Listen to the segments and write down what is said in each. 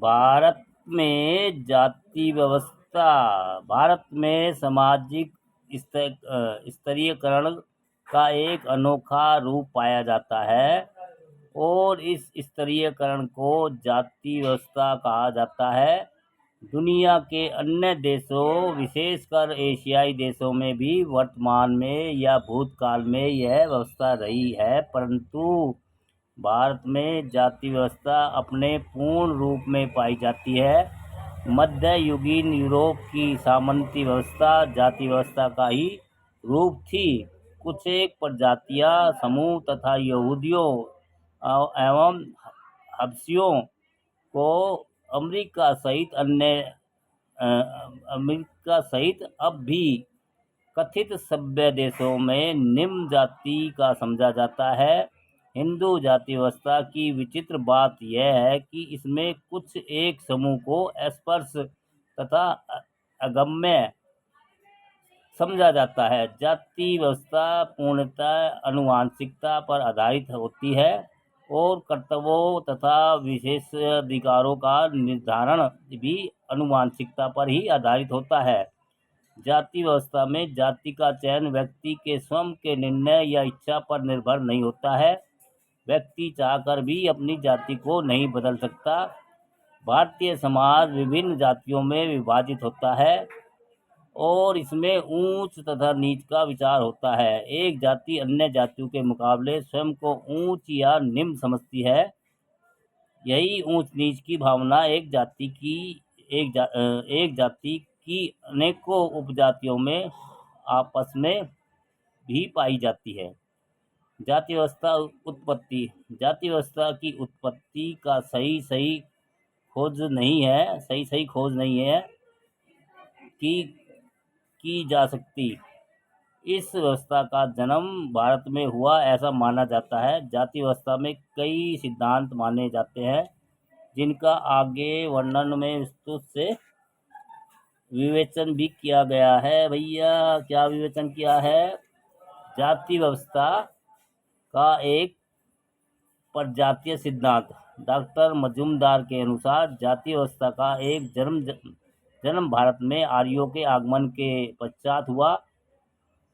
भारत में जाति व्यवस्था भारत में सामाजिक स्तरीयकरण का एक अनोखा रूप पाया जाता है और इस स्तरीयकरण को जाति व्यवस्था कहा जाता है। दुनिया के अन्य देशों विशेषकर एशियाई देशों में भी वर्तमान में या भूतकाल में यह व्यवस्था रही है, परंतु भारत में जाति व्यवस्था अपने पूर्ण रूप में पाई जाती है। मध्ययुगीन यूरोप की सामंती व्यवस्था जाति व्यवस्था का ही रूप थी। कुछ एक प्रजातियां समूह तथा यहूदियों एवं हबशियों को अमेरिका सहित अब भी कथित सभ्य देशों में निम्न जाति का समझा जाता है। हिंदू जाति व्यवस्था की विचित्र बात यह है कि इसमें कुछ एक समूह को अस्पृश्य तथा अगम्य समझा जाता है। जाति व्यवस्था पूर्णतः आनुवंशिकता पर आधारित होती है और कर्तव्यों तथा विशेषाधिकारों का निर्धारण भी आनुवंशिकता पर ही आधारित होता है। जाति व्यवस्था में जाति का चयन व्यक्ति के स्वयं के निर्णय या इच्छा पर निर्भर नहीं होता है। व्यक्ति चाहकर भी अपनी जाति को नहीं बदल सकता। भारतीय समाज विभिन्न जातियों में विभाजित होता है और इसमें ऊंच तथा नीच का विचार होता है। एक जाति अन्य जातियों के मुकाबले स्वयं को ऊंच या निम्न समझती है। यही ऊंच नीच की भावना एक जाति की अनेकों उपजातियों में आपस में भी पाई जाती है। जाति व्यवस्था उत्पत्ति जाति व्यवस्था की उत्पत्ति का सही खोज नहीं है की जा सकती। इस व्यवस्था का जन्म भारत में हुआ ऐसा माना जाता है। जाति व्यवस्था में कई सिद्धांत माने जाते हैं जिनका आगे वर्णन में विस्तृत से विवेचन भी किया गया है। भैया क्या विवेचन किया है? जाति व्यवस्था का एक प्रजातीय सिद्धांत। डॉक्टर मजूमदार के अनुसार जाति व्यवस्था का एक जन्म भारत में आर्यों के आगमन के पश्चात हुआ।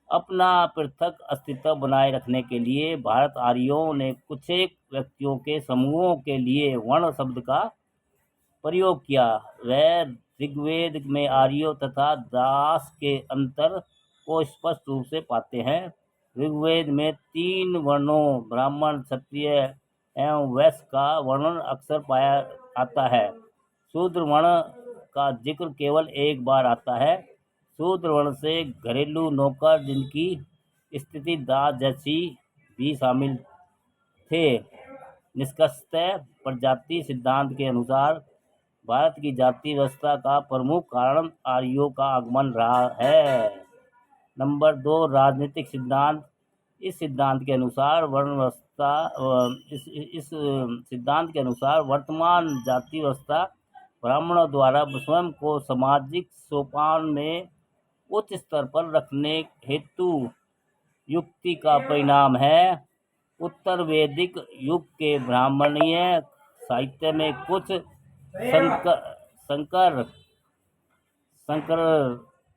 अपना पृथक अस्तित्व बनाए रखने के लिए भारत आर्यों ने कुछ एक व्यक्तियों के समूहों के लिए वर्ण शब्द का प्रयोग किया। वह ऋग्वेद में आर्यों तथा दास के अंतर को स्पष्ट रूप से पाते हैं। ऋग्वेद में 3 वर्णों ब्राह्मण, क्षत्रिय एवं वैश्य का वर्णन अक्सर पाया आता है। शूद्र वर्ण का जिक्र केवल एक बार आता है। शूद्र वर्ण से घरेलू नौकर जिनकी स्थिति दास जैसी भी शामिल थे। निष्कर्षतः प्रजाति सिद्धांत के अनुसार भारत की जाति व्यवस्था का प्रमुख कारण आर्यों का आगमन रहा है। नंबर 2, राजनीतिक सिद्धांत। इस सिद्धांत के अनुसार सिद्धांत के अनुसार वर्तमान जाति व्यवस्था ब्राह्मणों द्वारा स्वयं को सामाजिक सोपान में उच्च स्तर पर रखने हेतु युक्ति का परिणाम है। उत्तर वैदिक युग के ब्राह्मणीय साहित्य में कुछ संकर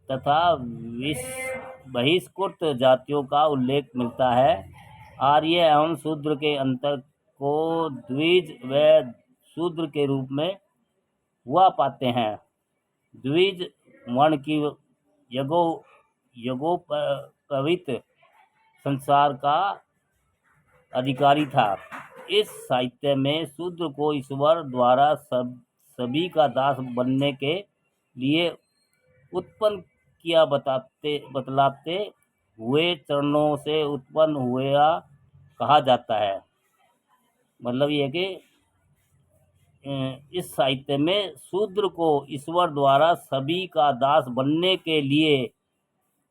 तथा बहिष्कृत जातियों का उल्लेख मिलता है। आर्य एवं शूद्र के अंतर को द्विज व शूद्र के रूप में हुआ पाते हैं। द्विज वर्ण की यज्ञोपवीत संसार का अधिकारी था। इस साहित्य में शूद्र को ईश्वर द्वारा सभी का दास बनने के लिए उत्पन्न किया बतलाते हुए चरणों से उत्पन्न हुआ कहा जाता है। मतलब ये कि इस साहित्य में शूद्र को ईश्वर द्वारा सभी का दास बनने के लिए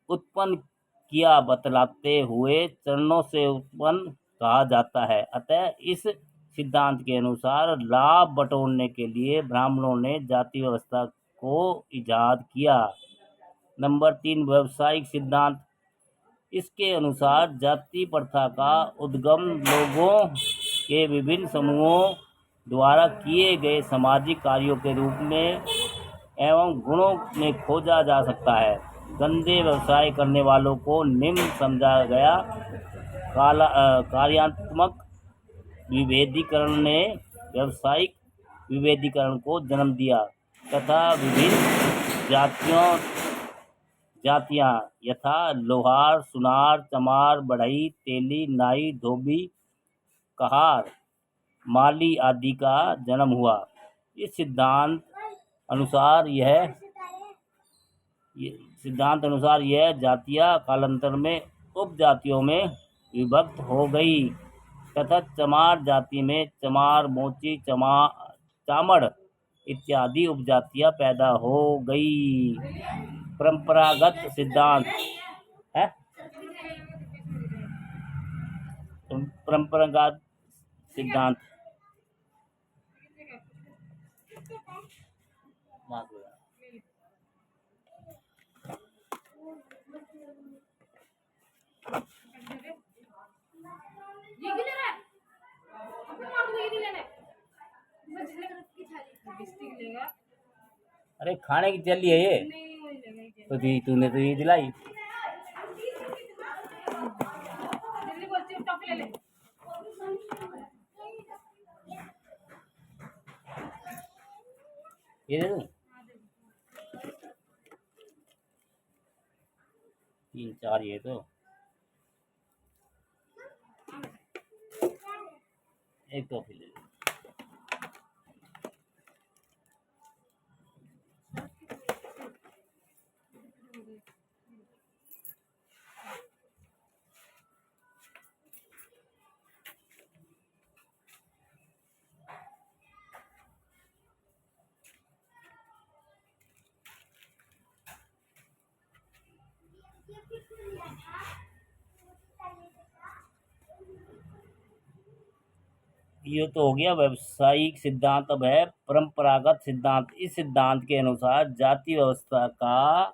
उत्पन्न किया बतलाते हुए चरणों से उत्पन्न कहा जाता है। अतः इस सिद्धांत के अनुसार लाभ बटोरने के लिए ब्राह्मणों ने जाति व्यवस्था को इजाद किया। नंबर 3, व्यवसायिक सिद्धांत। इसके अनुसार जाति प्रथा का उद्गम लोगों के विभिन्न समूहों द्वारा किए गए सामाजिक कार्यों के रूप में एवं गुणों में खोजा जा सकता है। गंदे व्यवसाय करने वालों को निम्न समझा गया कार्यात्मक विभेदीकरण ने व्यावसायिक विभेदीकरण को जन्म दिया तथा विभिन्न जातियां यथा लोहार, सुनार, चमार, बढ़ई, तेली, नाई, धोबी, कहार, माली आदि का जन्म हुआ। इस सिद्धांत अनुसार यह जातियां कालांतर में उपजातियों में विभक्त हो गई तथा चमार जाति में चमार, मोची, चामड़ इत्यादि उपजातियां पैदा हो गई। परंपरागत सिद्धांत है परंपरागत सिद्धांत अरे खाने की चली है ये तो तूने तो ये दिलाई। ये दे दूं 3-4 ये तो एक टॉफी ले लो। ये तो हो गया व्यावसायिक सिद्धांत। अब है परंपरागत सिद्धांत। इस सिद्धांत के अनुसार जाति व्यवस्था का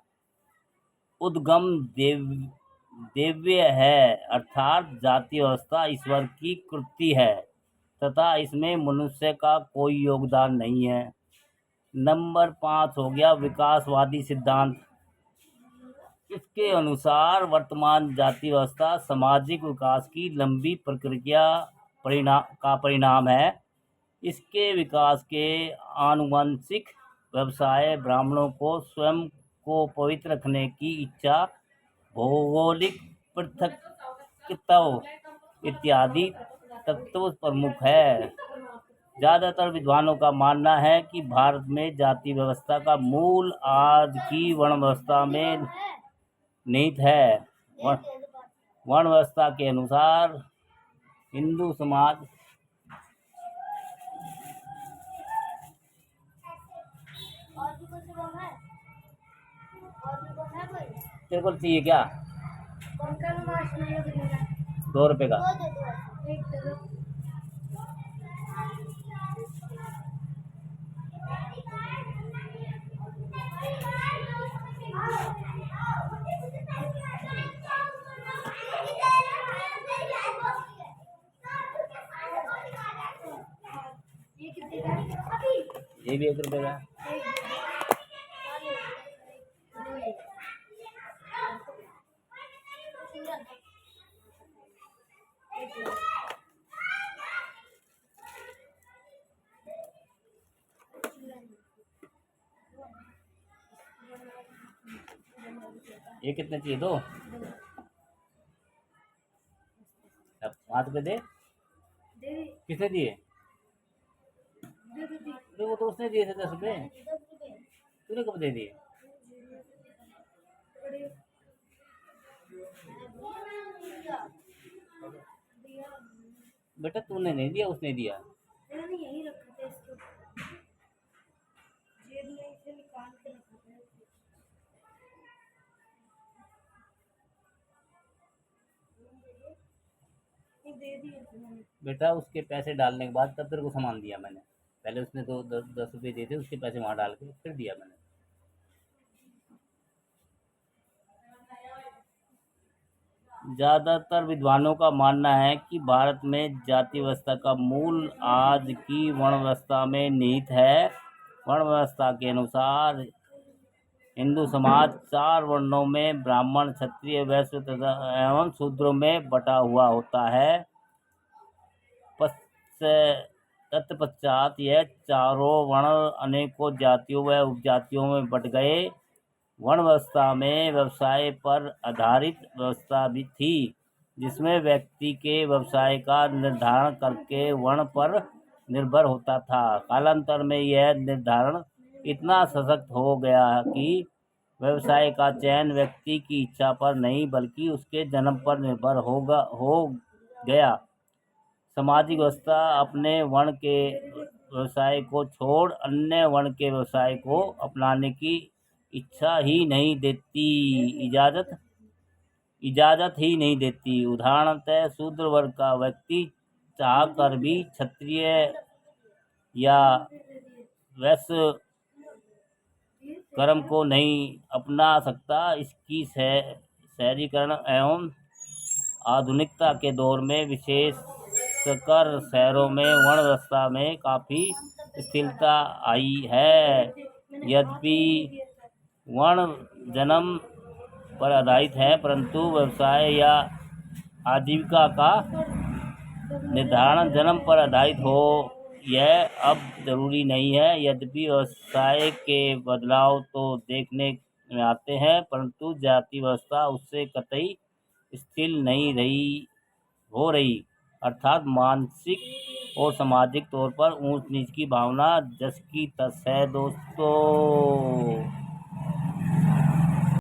उद्गम देव्य है, अर्थात जाति व्यवस्था ईश्वर की कृति है तथा इसमें मनुष्य का कोई योगदान नहीं है। नंबर 5 हो गया विकासवादी सिद्धांत। इसके अनुसार वर्तमान जाति व्यवस्था सामाजिक विकास की लंबी प्रक्रिया का परिणाम है। इसके विकास के आनुवंशिक व्यवसाय, ब्राह्मणों को स्वयं को पवित्र रखने की इच्छा, भौगोलिक पृथकत्व इत्यादि तत्व प्रमुख है। ज़्यादातर विद्वानों का मानना है कि भारत में जाति व्यवस्था का मूल आज की वर्ण व्यवस्था में निहित है। वर्ण व्यवस्था के अनुसार हिंदू समाज तेरे को चाहिए क्या? 2 रुपए का। ये भी 1 रुपए का। ये कितने चाहिए? 2। अब 5 रुपए दे। किसने दिए? वो तो उसने दिए थे 10 रुपए। तूने कब दे दिए? बेटा तूने नहीं दिया, उसने दिया। बेटा उसके पैसे डालने के बाद तब तेरे को सामान दिया मैंने। पहले उसने तो 10 रुपये दिए थे, उसके पैसे वहाँ डाल के फिर दिया मैंने। ज़्यादातर विद्वानों का मानना है कि भारत में जाति व्यवस्था का मूल आज की वर्ण व्यवस्था में निहित है। वर्ण व्यवस्था के अनुसार हिंदू समाज 4 वर्णों में ब्राह्मण, क्षत्रिय, वैश्य तथा एवं शूद्रों में बटा हुआ होता है। तत्पश्चात यह चारों वर्ण अनेकों जातियों व उपजातियों में बट गए। वर्ण व्यवस्था में व्यवसाय पर आधारित व्यवस्था भी थी, जिसमें व्यक्ति के व्यवसाय का निर्धारण करके वर्ण पर निर्भर होता था। कालांतर में यह निर्धारण इतना सशक्त हो गया कि व्यवसाय का चयन व्यक्ति की इच्छा पर नहीं बल्कि उसके जन्म पर निर्भर हो गया। सामाजिक व्यवस्था अपने वर्ण के व्यवसाय को छोड़ अन्य वर्ण के व्यवसाय को अपनाने की इच्छा ही नहीं देती, इजाजत ही नहीं देती। उदाहरणतः शूद्र वर्ग का व्यक्ति चाहकर भी क्षत्रिय या वैश्य कर्म को नहीं अपना सकता। इसकी शहरीकरण एवं आधुनिकता के दौर में विशेषकर शहरों में वर्ण व्यवस्था में काफ़ी स्थिरता आई है। यद्यपि वर्ण जन्म पर आधारित है, परंतु व्यवसाय या आजीविका का निर्धारण जन्म पर आधारित हो यह अब जरूरी नहीं है। यद्यपि व्यवसाय के बदलाव तो देखने में आते हैं, परंतु जाति व्यवस्था उससे कतई स्थिर नहीं हो रही, अर्थात मानसिक और सामाजिक तौर पर ऊंच नीच की भावना जस की तस है दोस्तों।